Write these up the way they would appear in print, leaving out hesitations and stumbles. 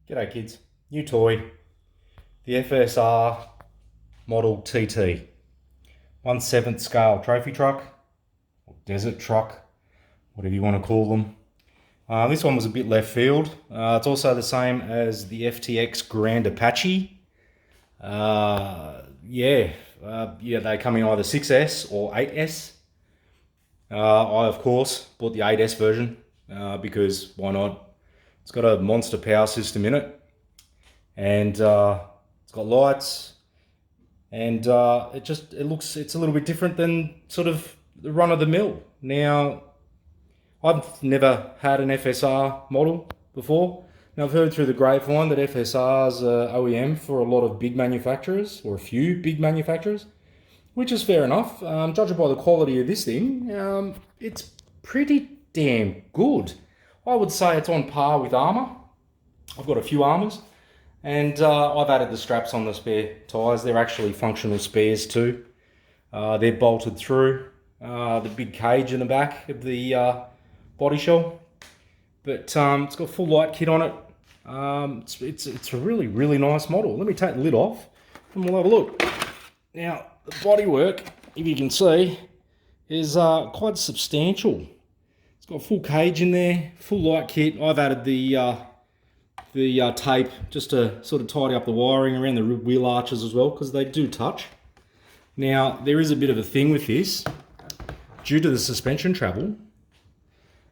G'day kids, new toy, the FSR model TT, 1/7 scale trophy truck, or desert truck, whatever you want to call them. This one was a bit left field. It's also the same as the FTX Grand Apache. They come in either 6S or 8S. I of course bought the 8S version because why not? It's got a monster power system in it, and it's got lights, and it's a little bit different than sort of the run of the mill. Now, I've never had an FSR model before. Now, I've heard through the grapevine that FSR's OEM for a lot of big manufacturers, or a few big manufacturers, which is fair enough. Judging by the quality of this thing, it's pretty damn good. I would say it's on par with Armour. I've got a few Armours, and I've added the straps on the spare tyres. They're actually functional spares too. They're bolted through the big cage in the back of the body shell, but it's got full light kit on it. It's a really nice model. Let me take the lid off and we'll have a look. Now, the bodywork, if you can see, is quite substantial. It's got full cage in there, full light kit. I've added the tape just to sort of tidy up the wiring around the wheel arches as well, because they do touch. Now, there is a bit of a thing with this. Due to the suspension travel,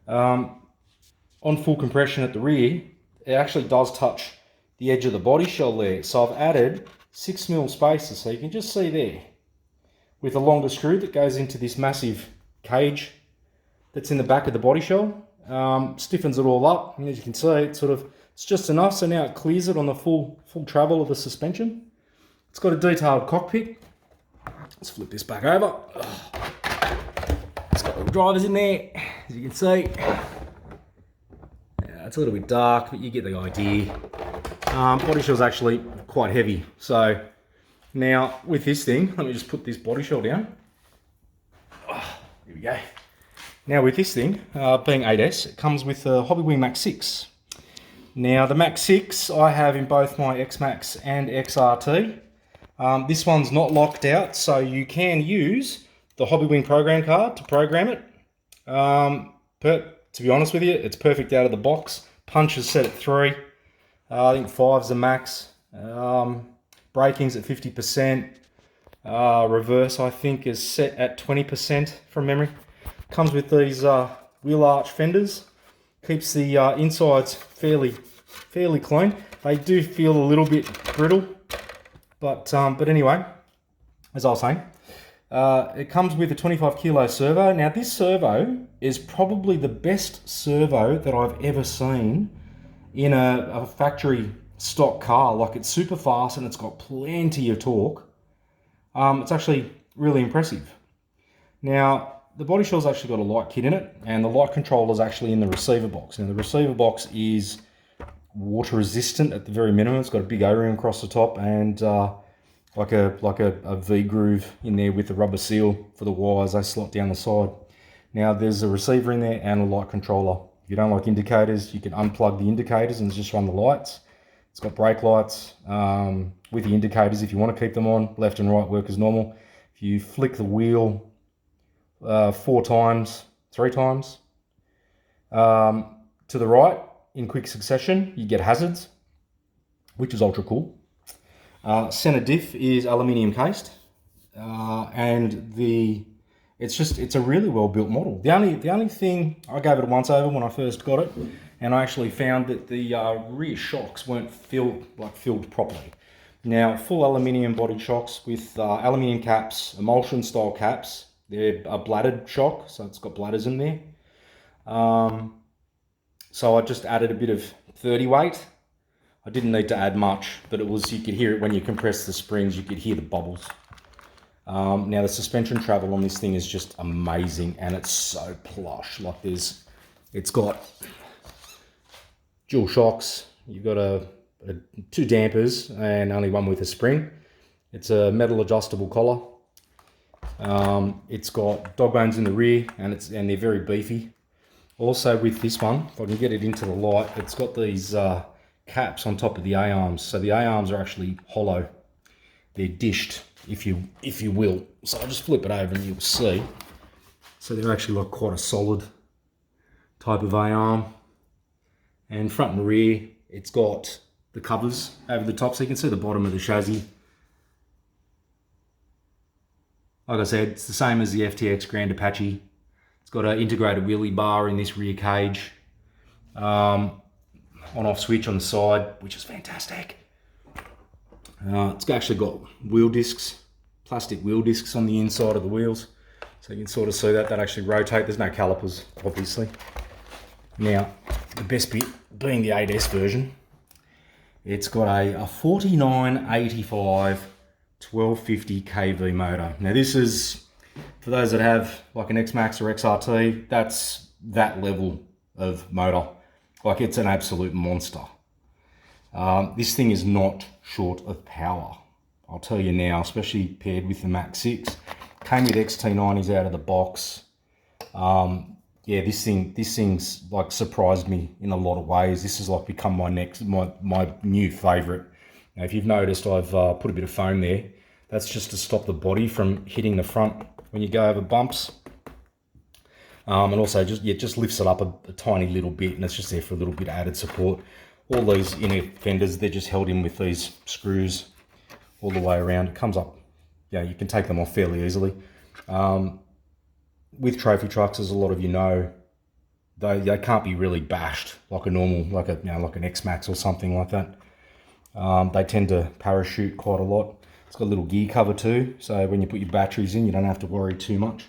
on full compression at the rear, it actually does touch the edge of the body shell there. So I've added 6mm spacers, so you can just see there, with a longer screw that goes into this massive cage that's in the back of the body shell. Stiffens it all up, and as you can see, it's just enough, so now it clears it on the full travel of the suspension. It's got a detailed cockpit. Let's flip this back over. It's got the drivers in there, as you can see. Yeah, it's a little bit dark, but you get the idea. Body shell's actually quite heavy. So now with this thing, let me just put this body shell down. Here we go. Now with this thing, being 8S, it comes with a Hobbywing Max-6. Now the Max-6 I have in both my X-Max and XRT. This one's not locked out, so you can use the Hobbywing program card to program it. But to be honest with you, it's perfect out of the box. Punch is set at 3. I think 5's the max. Braking's at 50%. Reverse, I think, is set at 20% from memory. Comes with these wheel arch fenders. Keeps the insides fairly clean. They do feel a little bit brittle, but anyway, as I was saying, it comes with a 25 kilo servo. Now this servo is probably the best servo that I've ever seen in a factory stock car. Like, it's super fast and it's got plenty of torque. It's actually really impressive. Now, the body shell's actually got a light kit in it, and the light controller is actually in the receiver box. Now, the receiver box is water resistant at the very minimum. It's got a big O-ring across the top, and like a V-groove in there with a rubber seal for the wires. They slot down the side. Now, there's a receiver in there and a light controller. If you don't like indicators, you can unplug the indicators and just run the lights. It's got brake lights with the indicators if you want to keep them on. Left and right work as normal. If you flick the wheel 3 times to the right in quick succession, you get hazards, which is ultra cool. Center diff is aluminium cased, and it's a really well built model. The only thing, I gave it a once over when I first got it, and I actually found that the rear shocks weren't filled properly. Now, full aluminium body shocks with aluminium caps, emulsion style caps. They're a bladdered shock, so it's got bladders in there. So I just added a bit of 30 weight. I didn't need to add much, but you could hear it when you compress the springs, you could hear the bubbles. Now the suspension travel on this thing is just amazing, and it's so plush. Like, it's got dual shocks. You've got 2 dampers and only one with a spring. It's a metal adjustable collar. It's got dog bones in the rear, and they're very beefy. Also with this one, if I can get it into the light, it's got these caps on top of the A-arms. So the A-arms are actually hollow. They're dished, if you will. So I'll just flip it over and you'll see. So they're actually like quite a solid type of A-arm. And front and rear, it's got the covers over the top, so you can see the bottom of the chassis. Like I said, it's the same as the FTX Grand Apache. It's got an integrated wheelie bar in this rear cage. On-off switch on the side, which is fantastic. It's actually got wheel discs, plastic wheel discs on the inside of the wheels. So you can sort of see that actually rotate. There's no calipers, obviously. Now, the best bit being the 8S version, it's got a 4985 1250 kV motor. Now this is, for those that have like an X-Max or XRT, that's that level of motor. Like, it's an absolute monster. This thing is not short of power. I'll tell you now, especially paired with the Max-6. Came with XT90s out of the box. Yeah, this thing's like surprised me in a lot of ways. This has like become my new favourite. Now, if you've noticed, I've put a bit of foam there. That's just to stop the body from hitting the front when you go over bumps. And also just lifts it up a tiny little bit, and it's just there for a little bit of added support. All these inner fenders, they're just held in with these screws all the way around. It comes up, yeah, you can take them off fairly easily. With trophy trucks, as a lot of you know, they can't be really bashed like a normal, like an X-Max or something like that. They tend to parachute quite a lot. It's got a little gear cover too, so when you put your batteries in, you don't have to worry too much.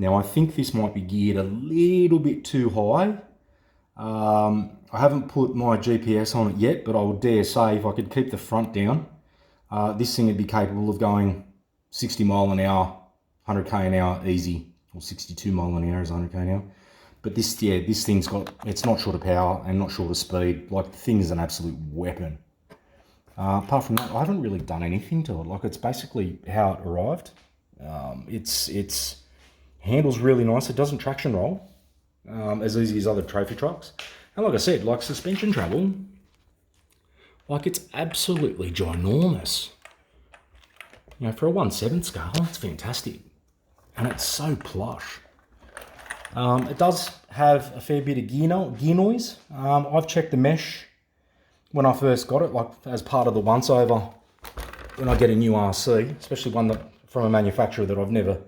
Now, I think this might be geared a little bit too high. I haven't put my GPS on it yet, but I would dare say if I could keep the front down, this thing would be capable of going 60 mile an hour, 100k an hour easy, or 62 mile an hour is 100k an hour. But this thing's got, it's not short of power and not short of speed. Like, the thing is an absolute weapon. Apart from that, I haven't really done anything to it. Like, it's basically how it arrived. It's handles really nice. It doesn't traction roll as easy as other trophy trucks. And like I said, like suspension travel, like, it's absolutely ginormous. You know, for a 1/7 scale, it's fantastic. And it's so plush. It does have a fair bit of gear noise. I've checked the mesh when I first got it, like as part of the once over, when I get a new RC, especially one that from a manufacturer that I've never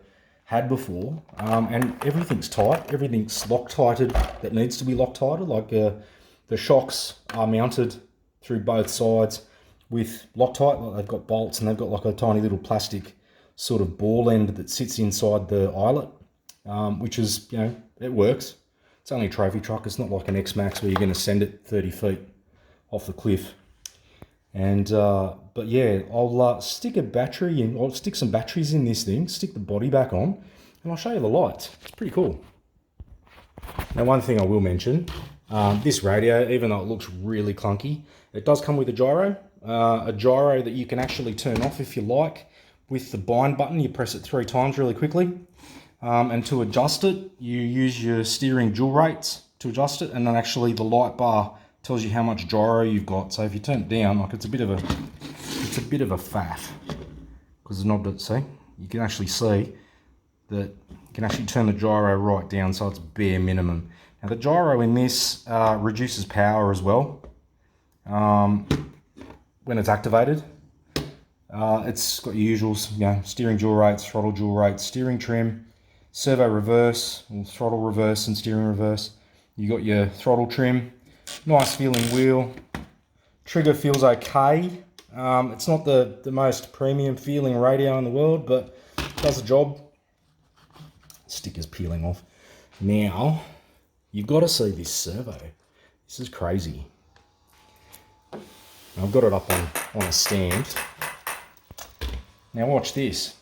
had before, and everything's tight, everything's Loctited that needs to be Loctited. Like the shocks are mounted through both sides with Loctite. Like, they've got bolts, and they've got like a tiny little plastic sort of ball end that sits inside the eyelet, which is, you know, it works. It's only a trophy truck. It's not like an X-Max where you're going to send it 30 feet off the cliff. And but yeah, I'll stick a battery in. I'll stick some batteries in this thing, stick the body back on, and I'll show you the lights. It's pretty cool. Now, one thing I will mention, this radio, even though it looks really clunky, it does come with a gyro that you can actually turn off if you like. With the bind button, you press it 3 times really quickly. And to adjust it, you use your steering dual rates to adjust it, and then actually the light bar tells you how much gyro you've got. So if you turn it down, like, it's a bit of a faff, because the knob doesn't see. You can actually see that you can actually turn the gyro right down, so it's bare minimum. Now, the gyro in this reduces power as well when it's activated. It's got your usuals, you know, steering dual rates, throttle dual rates, steering trim, servo reverse, or throttle reverse and steering reverse. You got your throttle trim, nice feeling wheel. Trigger feels okay. It's not the most premium feeling radio in the world, but it does the job. Sticker's peeling off. Now, you've got to see this servo. This is crazy. I've got it up on a stand. Now watch this.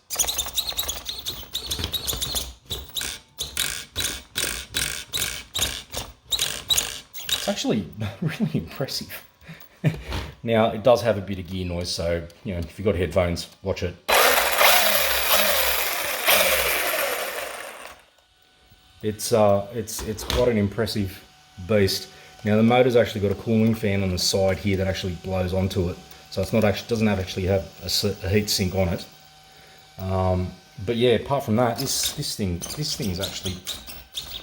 It's actually really impressive. Now, it does have a bit of gear noise, so, you know, if you've got headphones, watch it. It's quite an impressive beast. Now the motor's actually got a cooling fan on the side here that actually blows onto it, so it's not actually doesn't actually have a heat sink on it. But yeah, apart from that, this thing is actually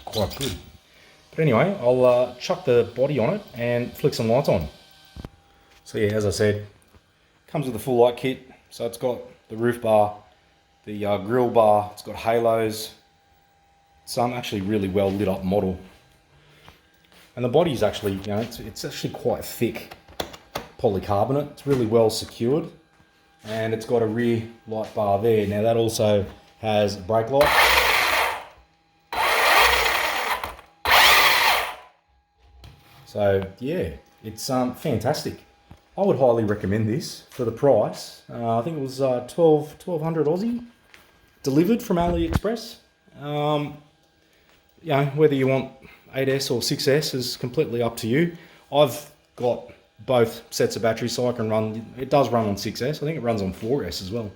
quite good. But anyway, I'll chuck the body on it and flick some lights on. So yeah, as I said, comes with a full light kit. So it's got the roof bar, the grill bar, it's got halos. Some actually really well lit up model. And the body is actually, you know, it's actually quite thick polycarbonate. It's really well secured. And it's got a rear light bar there. Now that also has a brake light. So yeah, it's fantastic. I would highly recommend this for the price. I think it was 1200 Aussie, delivered from AliExpress. You know, whether you want 8S or 6S is completely up to you. I've got both sets of batteries, so I can run. It does run on 6S. I think it runs on 4S as well.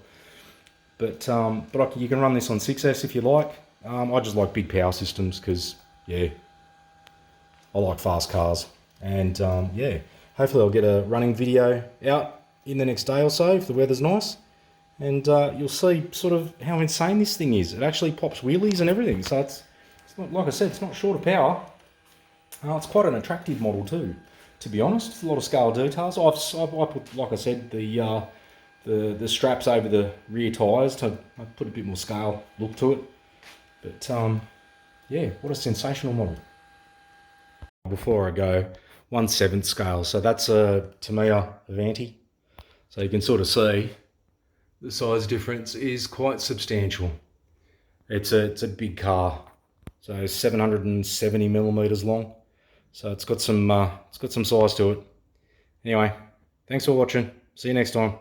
But you can run this on 6S if you like. I just like big power systems because yeah, I like fast cars. And yeah, hopefully I'll get a running video out in the next day or so if the weather's nice. And you'll see sort of how insane this thing is. It actually pops wheelies and everything. So it's not, like I said, it's not short of power. It's quite an attractive model too, to be honest. It's a lot of scale details. I put, like I said, the straps over the rear tyres to put a bit more scale look to it. But yeah, what a sensational model. Before I go, 1/7 scale. So that's a Tamiya Avanti. So you can sort of see the size difference is quite substantial. It's a big car. So 770 millimeters long. So it's got some size to it. Anyway, thanks for watching. See you next time.